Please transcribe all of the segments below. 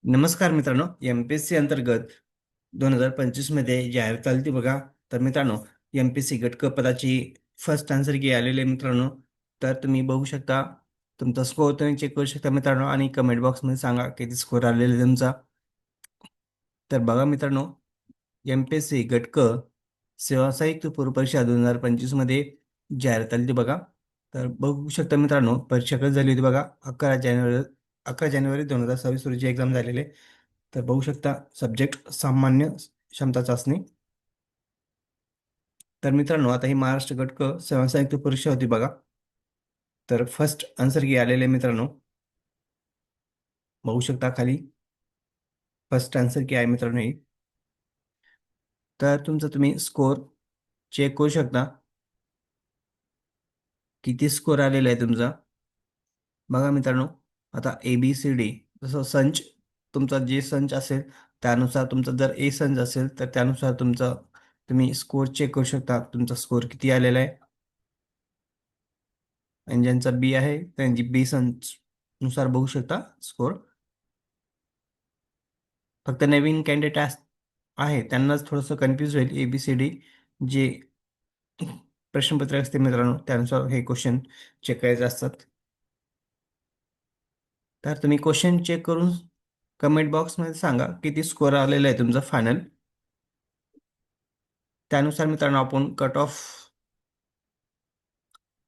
नमस्कार मित्रांनो, एम-पी-एस-सी अंतर्गत 2025 मध्ये जाहिरात आली होती बघा. तर मित्रांनो, एम-पी-एस-सी गट क पदाची फर्स्ट आन्सर की आलेली आहे मित्रांनो. तर तुम्ही बघू शकता, तुमचा स्कोअर तुम्ही चेक करू शकता मित्रांनो आणि कमेंट बॉक्समध्ये सांगा किती स्कोअर आलेला आहे तुमचा. तर बघा मित्रांनो, एम-पी-एस-सी गट क सेवा संयुक्त पूर्व परीक्षा 2025 मध्ये जाहिरात आली होती बघा. तर बघू शकता मित्रांनो, परीक्षा कधी झाली होती बघा. 11 जानेवारी 2026 रोजी एक्झाम झालेली आहे. तर बघू शकता सब्जेक्ट सामान्य क्षमता चाचणी. तर मित्रांनो, आता ही महाराष्ट्र गट क सेवा संयुक्त परीक्षा होती बघा. तर फर्स्ट आन्सर की आलेले आहे मित्रांनो. बघू शकता खाली फर्स्ट आन्सर की आहे मित्रांनो ही. तर तुमचा तुम्ही स्कोअर चेक करू शकता, किती स्कोअर आलेला आहे तुमचा. बघा मित्रांनो, आता ABCD जसं संच, तुमचा जे संच असेल त्यानुसार, तुमचा जर ए संच असेल तर त्यानुसार तुमचा तुम्ही स्कोअर चेक करू शकता, तुमचा स्कोअर किती आलेला आहे. आणि ज्यांचा बी आहे त्यांची बी संच नुसार बघू शकता स्कोअर. फक्त नवीन कॅन्डिडेट आहे त्यांनाच थोडंसं कन्फ्यूज होईल. ABCD जे प्रश्नपत्र असते मित्रांनो, त्यानुसार हे क्वेश्चन चेक करायचे असतात. तर तुम्ही क्वेश्चन चेक करून कमेंट बॉक्समध्ये सांगा किती स्कोअर आलेला आहे तुमचा फायनल. त्यानुसार मित्रांनो आपण cut off,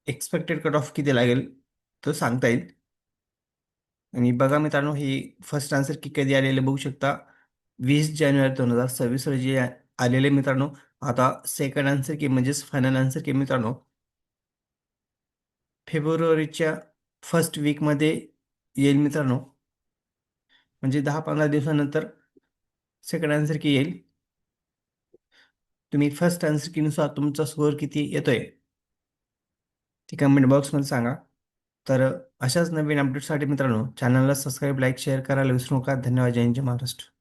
expected cut off किती लागेल तर सांगता येईल. आणि बघा मित्रांनो, ही फर्स्ट आन्सर की कधी आलेले बघू शकता, 20 जानेवारी 2026 रोजी आलेले मित्रांनो. आता सेकंड आन्सर की म्हणजेच फायनल आन्सर की मित्रांनो, फेब्रुवारीच्या फर्स्ट वीकमध्ये येईल मित्रांनो. म्हणजे 10-15 दिवसानंतर सेकंड आन्सर की येईल. तुम्ही फर्स्ट आन्सर की नुसार तुमचा स्कोअर किती येतोय ते कमेंट बॉक्समध्ये सांगा. तर अशाच नवीन अपडेटसाठी मित्रांनो, चॅनलला सबस्क्राईब, लाईक, शेअर करायला विसरू नका. धन्यवाद. जय हिंद, जय महाराष्ट्र.